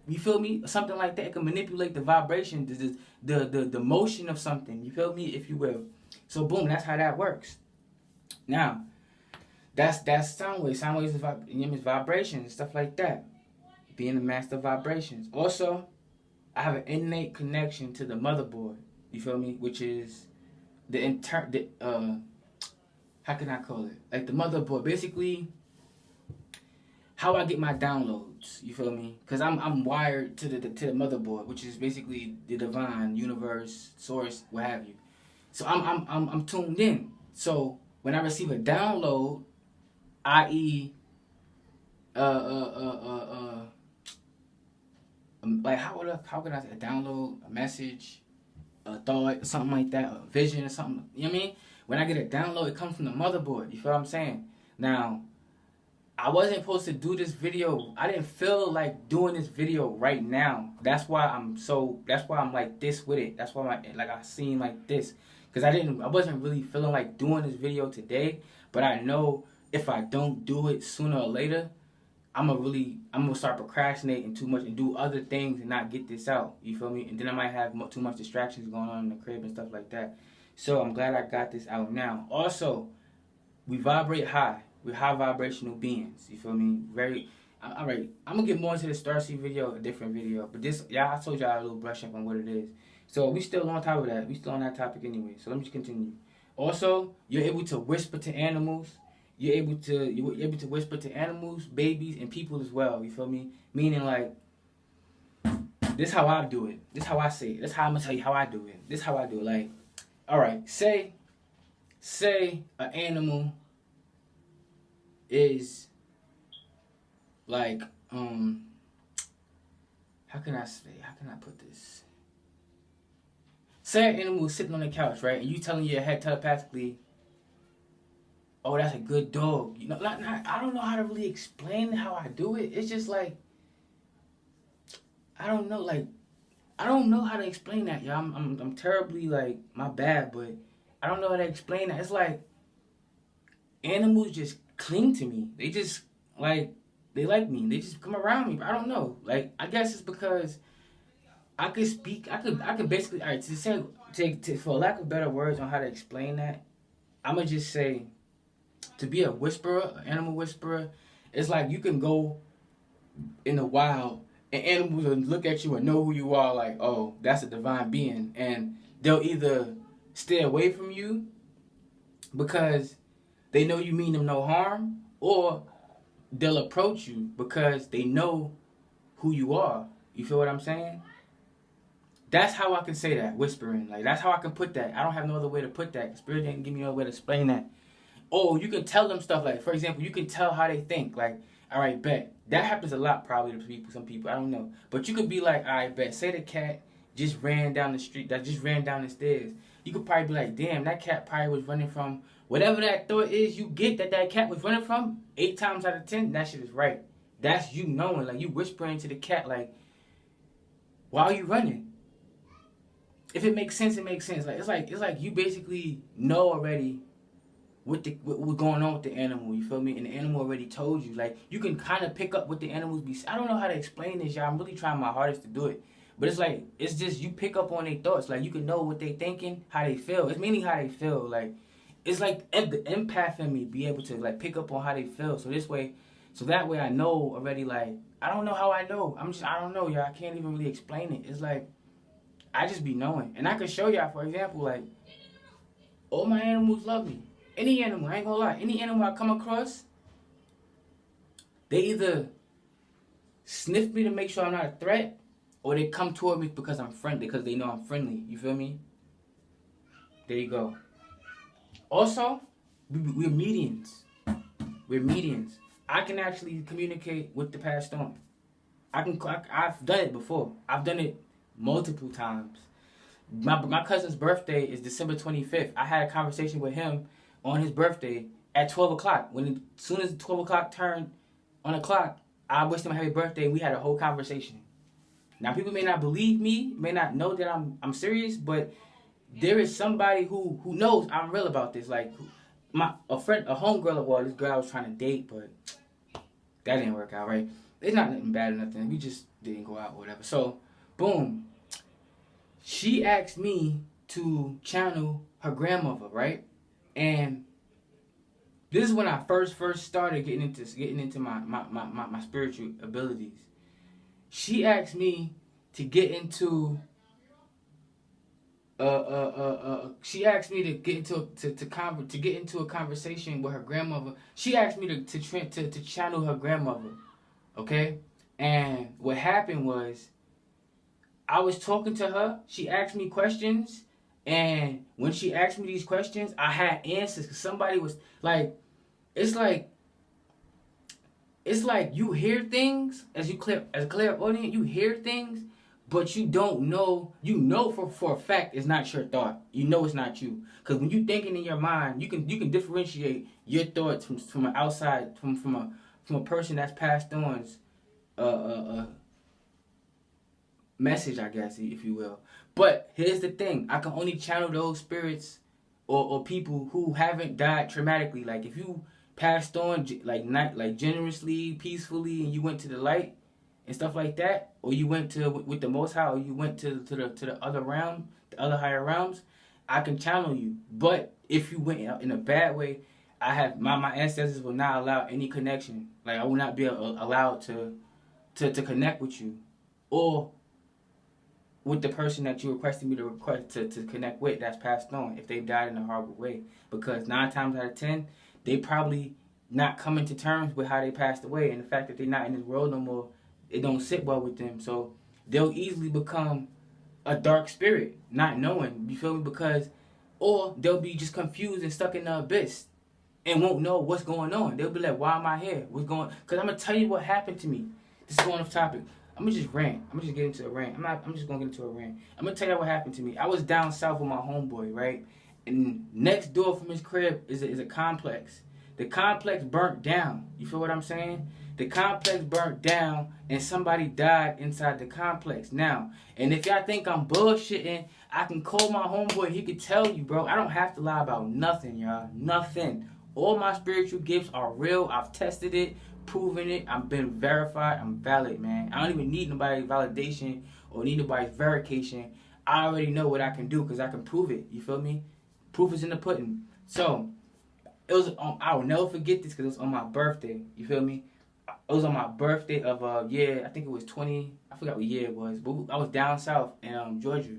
you feel me? Something like that. It can manipulate the vibration, the motion of something. You feel me? If you will. So boom, that's how that works. Now, that's sound waves. Sound waves is vibrations, stuff like that. Being a master of vibrations. Also, I have an innate connection to the motherboard. You feel me? Which is how can I call it? Like the motherboard. Basically, how I get my downloads. You feel me? Because I'm wired to the motherboard, which is basically the divine, universe, source, what have you. So I'm tuned in. So when I receive a download, i.e., like how can I say, a download, a message, a thought, something like that, a vision or something. You know what I mean? When I get a download, it comes from the motherboard. You feel what I'm saying? Now, I wasn't supposed to do this video. I didn't feel like doing this video right now. That's why I'm like this with it. That's why I seem like this. Because I wasn't really feeling like doing this video today. But I know if I don't do it sooner or later, I'm gonna start procrastinating too much and do other things and not get this out. You feel me? And then I might have too much distractions going on in the crib and stuff like that. So I'm glad I got this out now. Also, we vibrate high. We're high vibrational beings. You feel me? Alright, I'm gonna get more into the Starseed video, a different video. But this, I told y'all a little brush up on what it is. So we still on top of that. We still on that topic anyway. So let me just continue. Also, you're able to whisper to animals. You're able to whisper to animals, babies, and people as well. You feel me? Meaning, like, this how I do it. This how I say it. This how I'm gonna tell you how I do it. This how I do it. Like, all right, say an animal is like, how can I put this? Say an animal is sitting on the couch, right, and you telling your head telepathically, oh, that's a good dog. You know, I don't know how to really explain how I do it. It's just like, I don't know how to explain that, y'all. I'm terribly, like, my bad, but I don't know how to explain that. It's like animals just cling to me. They just, like, they like me. They just come around me. But I don't know. Like, I guess it's because I could speak. I could basically, all right, for lack of better words on how to explain that, I'm going to just say, to be a whisperer, an animal whisperer, it's like you can go in the wild and animals will look at you and know who you are, like, oh, that's a divine being. And they'll either stay away from you because they know you mean them no harm, or they'll approach you because they know who you are. You feel what I'm saying? That's how I can say that, whispering. Like, that's how I can put that. I don't have no other way to put that. Spirit didn't give me no way to explain that. Oh, you can tell them stuff, like, for example, you can tell how they think. Like, all right, bet. That happens a lot probably to some people, I don't know. But you could be like, all right, bet. Say the cat just ran down the street, that just ran down the stairs. You could probably be like, damn, that cat probably was running from whatever that thought is you get that cat was running from, 8 times out of 10, that shit is right. That's you knowing, like, you whispering to the cat, like, why are you running? if it makes sense, it makes sense. Like it's like you basically know already what's going on with the animal. You feel me? And the animal already told you. Like you can kind of pick up what the animals be. I don't know how to explain this, y'all. I'm really trying my hardest to do it. But it's like it's just you pick up on their thoughts. Like you can know what they thinking, how they feel. It's meaning how they feel. Like it's like the empath in me be able to like pick up on how they feel. So that way I know already. Like I don't know how I know. I don't know, y'all. I can't even really explain it. It's like I just be knowing, and I can show y'all. For example, like all my animals love me. Any animal, I ain't gonna lie. Any animal I come across, they either sniff me to make sure I'm not a threat, or they come toward me because I'm friendly, because they know I'm friendly. You feel me? There you go. Also, we're medians. We're medians. I can actually communicate with the past on. I've done it before. I've done it multiple times. My cousin's birthday is December 25th. I had a conversation with him on his birthday at 12 o'clock. As soon as 12 o'clock turned on the clock, I wished him a happy birthday, and we had a whole conversation. Now, people may not believe me, may not know that I'm serious, but there is somebody who knows I'm real about this. Like, a homegirl, well, this girl I was trying to date, but that didn't work out, right? It's not nothing bad or nothing. We just didn't go out or whatever. So, boom. She asked me to channel her grandmother, right? And this is when I first started getting into my spiritual abilities. She asked me to get into she asked me to get into a conversation with her grandmother. She asked me to channel her grandmother, okay? And what happened was I was talking to her. She asked me questions, and when she asked me these questions, I had answers. Cause somebody was like, it's like you hear things as a clairaudient. You hear things, but you don't know. You know for a fact it's not your thought. You know it's not you. Cause when you thinking in your mind, you can differentiate your thoughts from an outside from a person that's passed on message, I guess, if you will. But here's the thing: I can only channel those spirits or people who haven't died traumatically. Like if you passed on like generously, peacefully, and you went to the light and stuff like that, or you went to with the Most High, or you went to the other realm, the other higher realms, I can channel you. But if you went in a bad way, I have my ancestors will not allow any connection. Like I will not be allowed to connect with you, or with the person that you requested me to connect with that's passed on if they've died in a horrible way. Because 9 times out of 10, they probably not coming to terms with how they passed away, and the fact that they're not in this world no more, it don't sit well with them. So they'll easily become a dark spirit, not knowing, you feel me? Because, or they'll be just confused and stuck in the abyss and won't know what's going on. They'll be like, why am I here? What's going on? Because I'm going to tell you what happened to me. This is going off topic. I'm going to just rant. I'm going to just get into a rant. I'm just going to get into a rant. I'm going to tell you what happened to me. I was down south with my homeboy, right? And next door from his crib is a complex. The complex burnt down. You feel what I'm saying? The complex burnt down and somebody died inside the complex. Now, and if y'all think I'm bullshitting, I can call my homeboy. He could tell you, bro. I don't have to lie about nothing, y'all. Nothing. All my spiritual gifts are real. I've tested it, proven it. I've been verified. I'm valid, man. I don't even need nobody's validation or need nobody's verification. I already know what I can do because I can prove it. You feel me? Proof is in the pudding. So, it was. I will never forget this because it was on my birthday. You feel me? It was on my birthday of I think it was 20. I forgot what year it was, but I was down south in Georgia.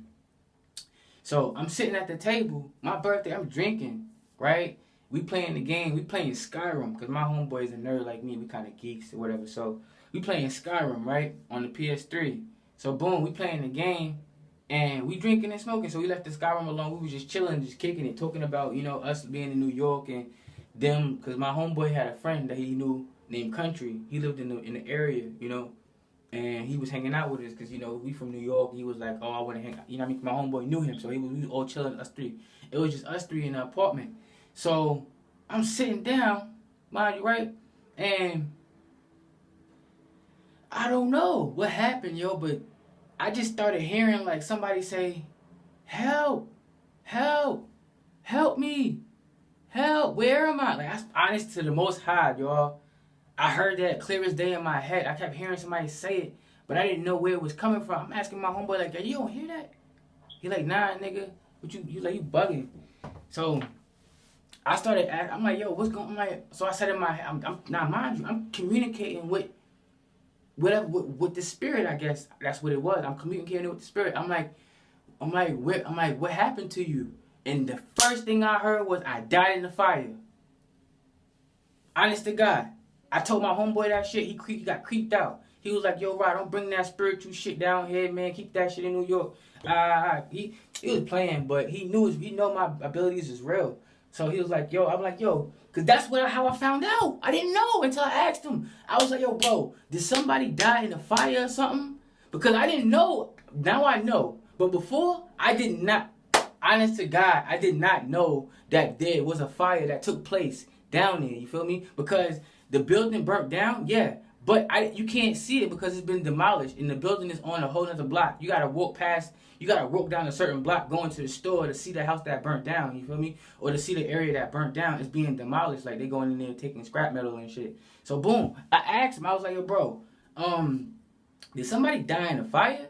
So I'm sitting at the table. My birthday. I'm drinking. Right. We playing the game. We playing Skyrim because my homeboy is a nerd like me. We kind of geeks or whatever. So we playing Skyrim right on the PS3. So boom, we playing the game. And we drinking and smoking, so we left the Skyrim alone. We was just chilling, just kicking it, talking about, us being in New York and them. Because my homeboy had a friend that he knew named Country. He lived in the area, and he was hanging out with us because, we from New York. He was like, oh, I want to hang out. You know what I mean? My homeboy knew him, so we was all chilling, us three. It was just us three in the apartment. So I'm sitting down, mind you, right? And I don't know what happened, but I just started hearing like somebody say, help, help, help me, help, where am I? Like, that's honest to the Most High, y'all. I heard that clear as day in my head. I kept hearing somebody say it, but I didn't know where it was coming from. I'm asking my homeboy, like, you don't hear that? He like, nah, nigga. But you like, you bugging. So I started asking, I'm like, yo, what's going on? So I said in my head, now mind you, I'm communicating with the spirit, I guess. That's what it was. I'm communicating with the spirit. I'm like, what happened to you? And the first thing I heard was, I died in the fire. Honest to God. I told my homeboy that shit. He got creeped out. He was like, yo, Rod, don't bring that spiritual shit down here, man. Keep that shit in New York. He was playing, but he know my abilities is real. So he was like, yo, I'm like, yo, because that's how I found out. I didn't know until I asked him. I was like, yo, bro, did somebody die in a fire or something? Because I didn't know. Now I know. But before, I did not. Honest to God, I did not know that there was a fire that took place down there. You feel me? Because the building burnt down, yeah. But you can't see it because it's been demolished. And the building is on a whole other block. You got to walk down a certain block going to the store to see the house that burnt down. You feel me? Or to see the area that burnt down is being demolished. Like, they going in there taking scrap metal and shit. So, boom. I asked him. I was like, yo, bro, did somebody die in a fire?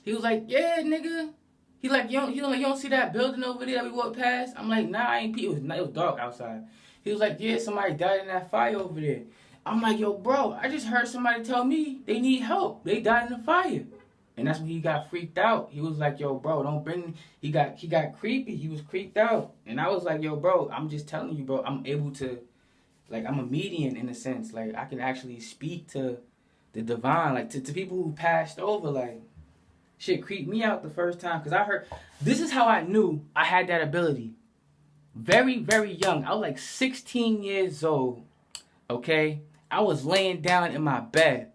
He was like, yeah, nigga. He like, you don't see that building over there that we walked past? I'm like, nah, I ain't. It was dark outside. He was like, yeah, somebody died in that fire over there. I'm like, yo, bro, I just heard somebody tell me they need help. They died in the fire. And that's when he got freaked out. He was like, yo, bro, don't bring... He got creepy. He was creeped out. And I was like, yo, bro, I'm just telling you, bro, I'm able to... Like, I'm a medium in a sense. Like, I can actually speak to the divine. Like, to people who passed over. Like, shit creeped me out the first time. Because I heard... This is how I knew I had that ability. Very, very young. I was like 16 years old. Okay? I was laying down in my bed.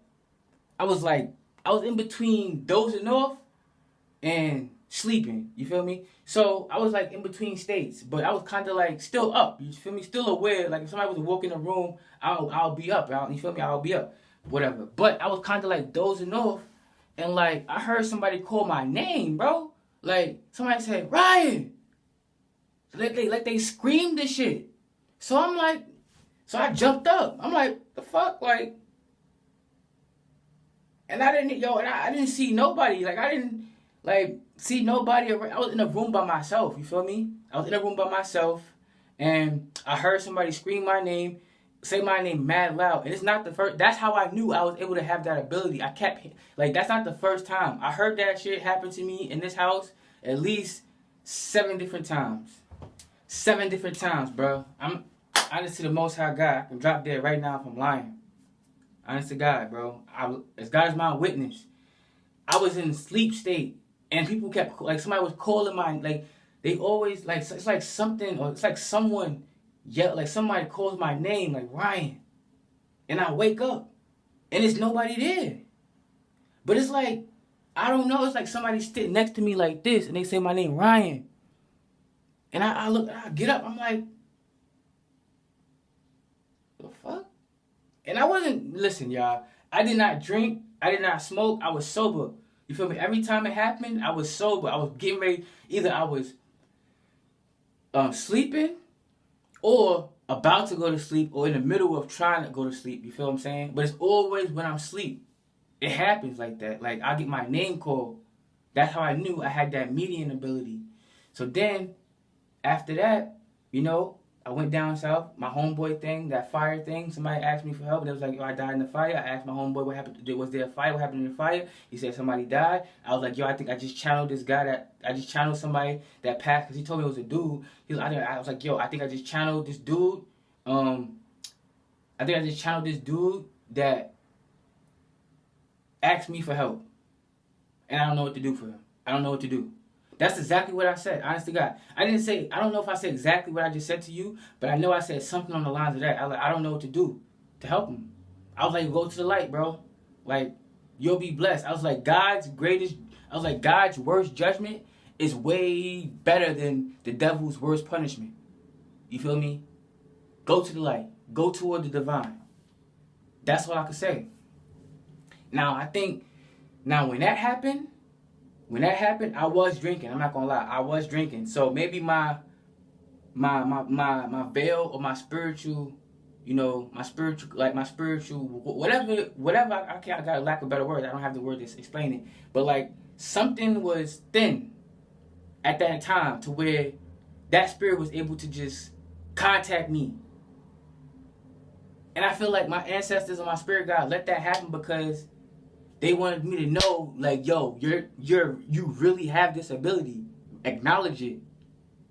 I was in between dozing off and sleeping. You feel me? So I was like in between states, but I was kind of like still up. You feel me? Still aware. Like if somebody was to walk in the room, I'll be up. You feel me? I'll be up. Whatever. But I was kind of like dozing off, and like I heard somebody call my name, bro. Like somebody said, Ryan. Like they screamed this shit. So I'm like, so I jumped up. I'm like, the fuck, like. And I didn't see nobody. Like, I didn't, like, see nobody around. I was in a room by myself, you feel me? I was in a room by myself, and I heard somebody scream my name, say my name mad loud. And it's not the first, that's how I knew I was able to have that ability. I kept, like, that's not the first time. I heard that shit happen to me in this house at least 7 different times. 7 different times, bro. I'm honest to the Most High God. I can drop dead right now if I'm lying. Honest to God, bro. As God is my witness, I was in sleep state, and people kept, like, somebody was calling my, like, they always, like, it's like something, or it's like someone yell, like somebody calls my name, like Ryan, and I wake up, and there's nobody there. But it's like, I don't know, it's like somebody sitting next to me like this, and they say my name, Ryan. And I look, I get up, I'm like, the fuck? And I wasn't, listen, y'all, I did not drink, I did not smoke, I was sober. You feel me? Every time it happened, I was sober. I was getting ready, either I was sleeping or about to go to sleep or in the middle of trying to go to sleep. You feel what I'm saying? But it's always when I'm asleep. It happens like that. Like, I get my name called. That's how I knew I had that median ability. So then, after that, you know, I went down south, my homeboy thing, that fire thing. Somebody asked me for help. They was like, yo, I died in the fire. I asked my homeboy what happened. Was there a fire? What happened in the fire? He said somebody died. I was like, yo, I think I just channeled this guy I just channeled somebody that passed, because he told me it was a dude. I was like, yo, I think I just channeled this dude. I think I just channeled this dude that asked me for help. And I don't know what to do for him. I don't know what to do. That's exactly what I said, honest to God. I didn't say, I don't know if I said exactly what I just said to you, but I know I said something on the lines of that. I don't know what to do to help him. I was like, go to the light, bro. Like, you'll be blessed. I was like, God's worst judgment is way better than the devil's worst punishment. You feel me? Go to the light. Go toward the divine. That's all I could say. Now, I think, when that happened, when that happened, I was drinking. I'm not gonna lie, I was drinking. So maybe my veil or my spiritual, you know, my spiritual, like my spiritual, whatever. I can't. I got a lack of better words. I don't have the word to explain it. But like something was thin at that time to where that spirit was able to just contact me. And I feel like my ancestors and my spirit guide let that happen because they wanted me to know, like, yo, you really have this ability. Acknowledge it.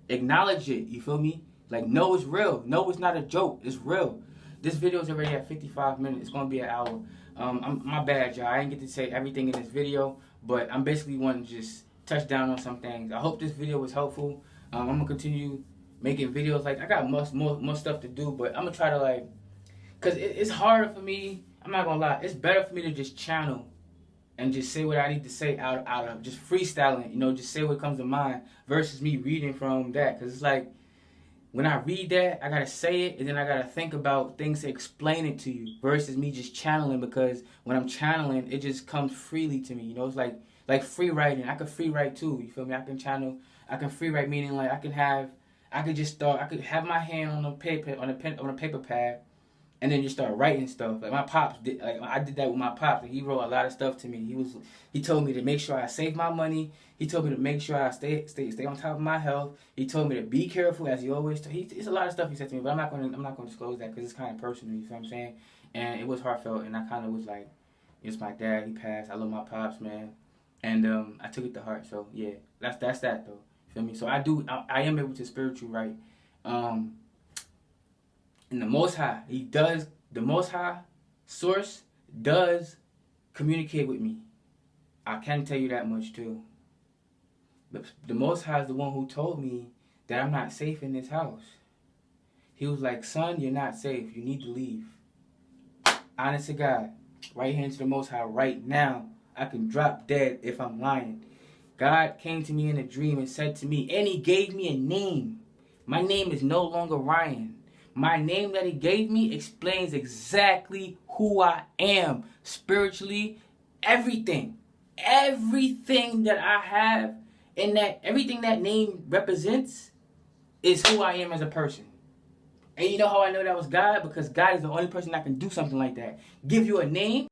Acknowledge it. You feel me? Like, no, it's real. No, it's not a joke. It's real. This video is already at 55 minutes. It's gonna be an hour. My bad, y'all. I didn't get to say everything in this video, but I'm basically wanting to just touch down on some things. I hope this video was helpful. I'm gonna continue making videos. Like, I got more stuff to do, but I'm gonna try to, like, cause it's harder for me. I'm not gonna lie. It's better for me to just channel and just say what I need to say out of just freestyling, you know, just say what comes to mind versus me reading from that. Because it's like, when I read that, I got to say it, and then I got to think about things to explain it to you versus me just channeling, because when I'm channeling, it just comes freely to me, you know? It's like free writing. I could free write too, you feel me? I can channel, I can free write, meaning like I could have my hand on a paper, on a paper pad, and then you start writing stuff. Like my pops did, like I did that with my pops. Like he wrote a lot of stuff to me. He told me to make sure I save my money. He told me to make sure I stay on top of my health. He told me to be careful, as he always told. It's a lot of stuff he said to me, but I'm not gonna disclose that because it's kind of personal. You feel what I'm saying? And it was heartfelt, and I kind of was like, it's my dad. He passed. I love my pops, man, and I took it to heart. So yeah, that's that though. You feel me? So I am able to spiritual write. And the Most High, the Most High source does communicate with me. I can tell you that much too. But the Most High is the one who told me that I'm not safe in this house. He was like, son, you're not safe. You need to leave. Honest to God, right here into the Most High right now, I can drop dead if I'm lying. God came to me in a dream and said to me, and he gave me a name. My name is no longer Ryan. My name that he gave me explains exactly who I am spiritually. Everything that I have, and that everything that name represents is who I am as a person. And you know how I know that was God? Because God is the only person that can do something like that. Give you a name